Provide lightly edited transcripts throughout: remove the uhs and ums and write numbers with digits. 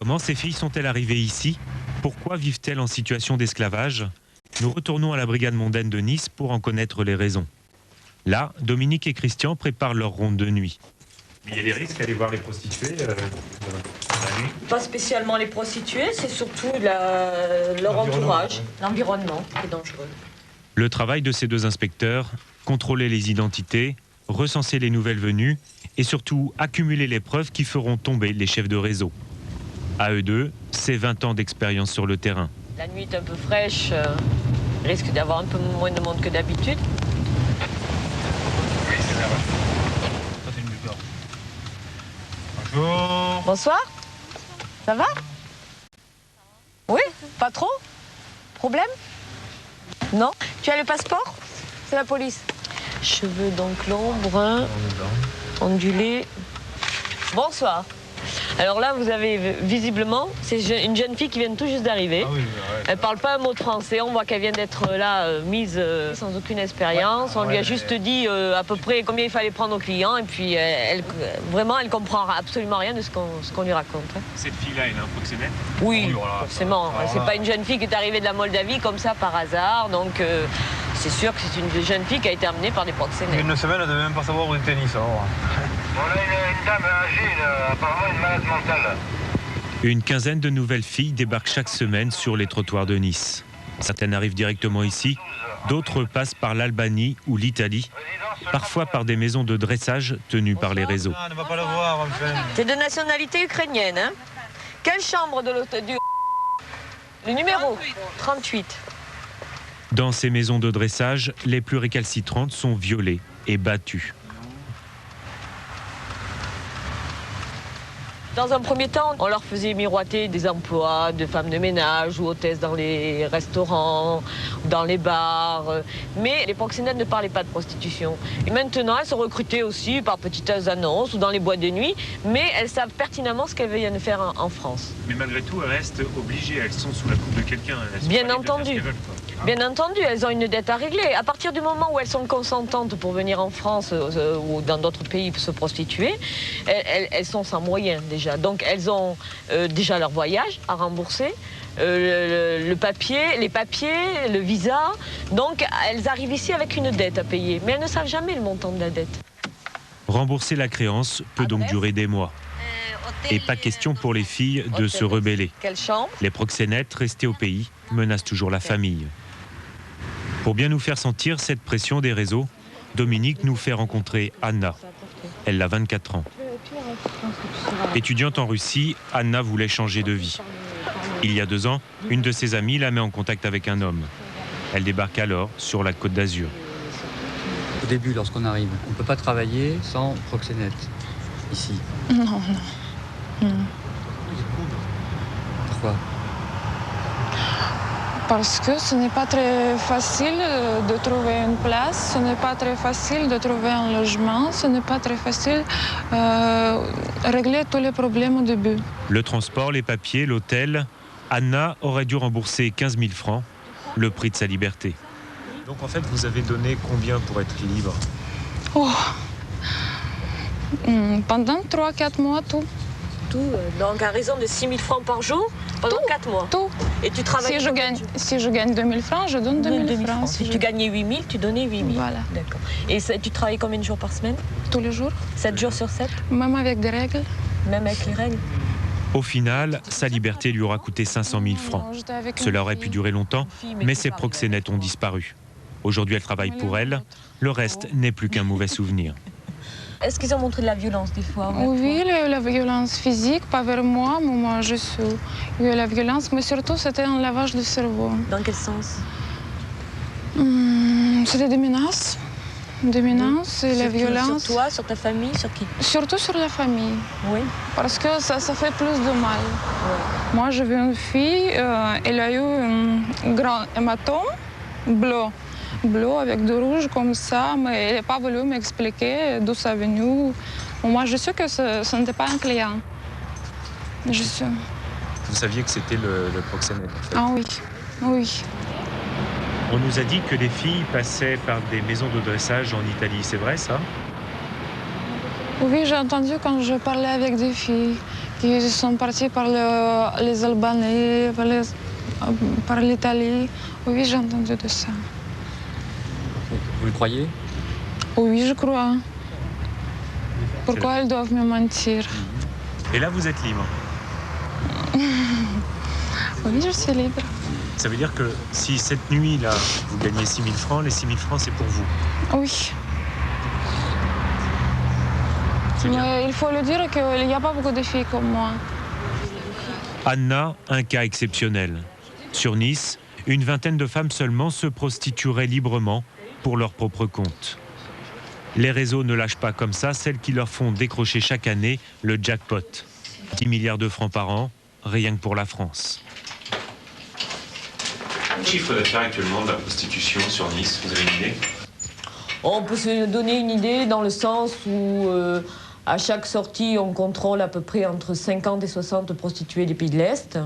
Comment ces filles sont-elles arrivées ici? Pourquoi vivent-elles en situation d'esclavage? Nous retournons à la brigade mondaine de Nice pour en connaître les raisons. Là, Dominique et Christian préparent leur ronde de nuit. Il y a des risques à aller voir les prostituées la nuit? Pas spécialement les prostituées, c'est surtout leur entourage, l'environnement qui est dangereux. Le travail de ces deux inspecteurs, contrôler les identités, recenser les nouvelles venues et surtout accumuler les preuves qui feront tomber les chefs de réseau. À eux deux, c'est 20 ans d'expérience sur le terrain. La nuit est un peu fraîche, risque d'avoir un peu moins de monde que d'habitude. Oui, c'est vrai. Ça, c'est une lueur. Bonjour. Bonsoir. Ça va? Oui? Pas trop? Problème? Non? Tu as le passeport? C'est la police. Cheveux donc longs, bruns, ondulés. Bonsoir. Alors là, vous avez visiblement, c'est une jeune fille qui vient tout juste d'arriver. Ah oui, ouais, elle parle pas un mot de français. On voit qu'elle vient d'être là mise sans aucune expérience. On lui a juste dit à peu près combien il fallait prendre aux clients. Et puis, vraiment, elle comprend absolument rien de ce qu'on lui raconte. Hein. Cette fille-là, elle est un proxénète? Oui, forcément. C'est pas une jeune fille qui est arrivée de la Moldavie comme ça par hasard. Donc, c'est sûr que c'est une jeune fille qui a été amenée par des proxénètes. Une semaine, elle ne devait même pas savoir où était Nice. Alors. Bon, là, une dame âgée, apparemment une malade mentale. Une quinzaine de nouvelles filles débarquent chaque semaine sur les trottoirs de Nice. Certaines arrivent directement ici, d'autres passent par l'Albanie ou l'Italie, parfois par des maisons de dressage tenues par les réseaux. Ah, ne va pas le voir, enfin. C'est de nationalité ukrainienne, hein? Quelle chambre de l'hôtel du... Le numéro 38. Dans ces maisons de dressage, les plus récalcitrantes sont violées et battues. Dans un premier temps, on leur faisait miroiter des emplois de femmes de ménage ou hôtesses dans les restaurants, dans les bars. Mais les proxénètes ne parlaient pas de prostitution. Et maintenant, elles sont recrutées aussi par petites annonces ou dans les boîtes de nuit, mais elles savent pertinemment ce qu'elles viennent faire en France. Mais malgré tout, elles restent obligées, elles sont sous la coupe de quelqu'un. Bien entendu. Bien entendu, elles ont une dette à régler. À partir du moment où elles sont consentantes pour venir en France ou dans d'autres pays pour se prostituer, elles sont sans moyens déjà. Donc elles ont déjà leur voyage à rembourser, les papiers, le visa. Donc elles arrivent ici avec une dette à payer, mais elles ne savent jamais le montant de la dette. Rembourser la créance peut donc durer des mois. Et pas question pour les filles de se rebeller. Quelle chambre? Les proxénètes restés au pays menacent toujours la famille. Pour bien nous faire sentir cette pression des réseaux, Dominique nous fait rencontrer Anna. Elle a 24 ans. Étudiante en Russie, Anna voulait changer de vie. Il y a 2 ans, une de ses amies la met en contact avec un homme. Elle débarque alors sur la Côte d'Azur. Au début, lorsqu'on arrive, on ne peut pas travailler sans proxénète, ici. Non. Pourquoi? Parce que ce n'est pas très facile de trouver une place, ce n'est pas très facile de trouver un logement, ce n'est pas très facile de régler tous les problèmes au début. Le transport, les papiers, l'hôtel, Anna aurait dû rembourser 15 000 francs, le prix de sa liberté. Donc en fait, vous avez donné combien pour être libre? Pendant 3-4 mois, tout. Donc à raison de 6 000 francs par jour pendant 4 mois. Tout. Et tu travailles Si je gagne 2 000 francs, je donne 2 000 francs. Si tu gagnais 8 000, tu donnais 8 000. Voilà. D'accord. Et tu travailles combien de jours par semaine? Tous les jours. 7 jours sur 7? Même avec des règles. Même avec les règles? Au final, sa liberté lui aura coûté 500 000 francs. Cela aurait pu durer longtemps, mais ses proxénètes ont disparu. Aujourd'hui, elle travaille pour elle. Le reste n'est plus qu'un mauvais souvenir. Est-ce qu'ils ont montré de la violence des fois? Oui, la violence physique, pas vers moi, mais moi je suis. Il y a la violence, mais surtout c'était un lavage de cerveau. Dans quel sens? C'était des menaces. Des menaces et la violence. Sur toi, sur ta famille, sur qui? Surtout sur la famille. Oui. Parce que ça fait plus de mal. Oui. Moi, j'ai vu une fille, elle a eu un grand hématome bleu avec du rouge comme ça, mais elle n'a pas voulu m'expliquer d'où ça venu. Moi, je sais que ce n'était pas un client. Je sais. Vous saviez que c'était le proxénète, en fait. Ah oui, oui. On nous a dit que les filles passaient par des maisons de dressage en Italie, c'est vrai ça? Oui, j'ai entendu quand je parlais avec des filles Ils sont partis par les Albanais, par l'Italie. Oui, j'ai entendu de ça. Vous le croyez? Oui, je crois. Pourquoi ils doivent me mentir? Et là, vous êtes libre. Oui, je suis libre. Ça veut dire que si cette nuit-là, vous gagnez 6 000 francs, les 6 000 francs, c'est pour vous. Oui. C'est bien. Mais il faut le dire qu'il n'y a pas beaucoup de filles comme moi. Anna, un cas exceptionnel. Sur Nice, une vingtaine de femmes seulement se prostitueraient librement pour leur propre compte. Les réseaux ne lâchent pas comme ça celles qui leur font décrocher chaque année le jackpot. 10 milliards de francs par an, rien que pour la France. Chiffre d'affaires actuellement de la prostitution sur Nice, vous avez une idée? On peut se donner une idée dans le sens où à chaque sortie, on contrôle à peu près entre 50 et 60 prostituées des pays de l'Est.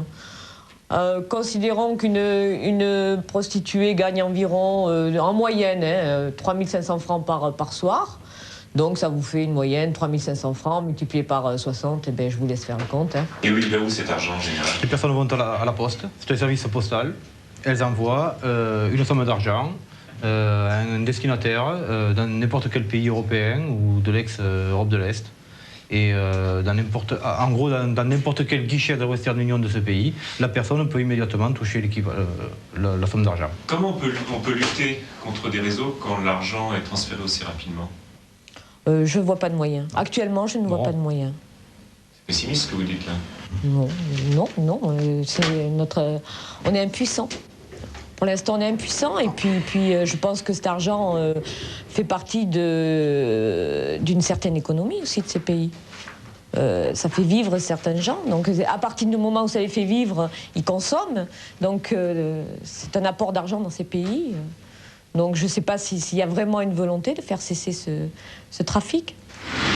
Considérons qu'une prostituée gagne environ, en moyenne, 3 500 francs par soir. Donc ça vous fait une moyenne, 3 500 francs multiplié par 60, et ben, je vous laisse faire le compte. Hein. Et où il va où cet argent en général? Les personnes vont à la poste, c'est un service postal. Elles envoient une somme d'argent à un destinataire dans n'importe quel pays européen ou de l'ex-Europe de l'Est. Et en gros, dans n'importe quel guichet de la Western Union de ce pays, la personne peut immédiatement toucher la somme d'argent. Comment on peut lutter contre des réseaux quand l'argent est transféré aussi rapidement? Je ne vois pas de moyens. Actuellement, je ne vois pas de moyens. C'est pessimiste ce que vous dites là. Non, on est impuissant. Pour l'instant, on est impuissant et puis je pense que cet argent fait partie d'une certaine économie aussi de ces pays. Ça fait vivre certains gens. Donc, à partir du moment où ça les fait vivre, ils consomment. Donc, c'est un apport d'argent dans ces pays. Donc, je ne sais pas s'il y a vraiment une volonté de faire cesser ce trafic.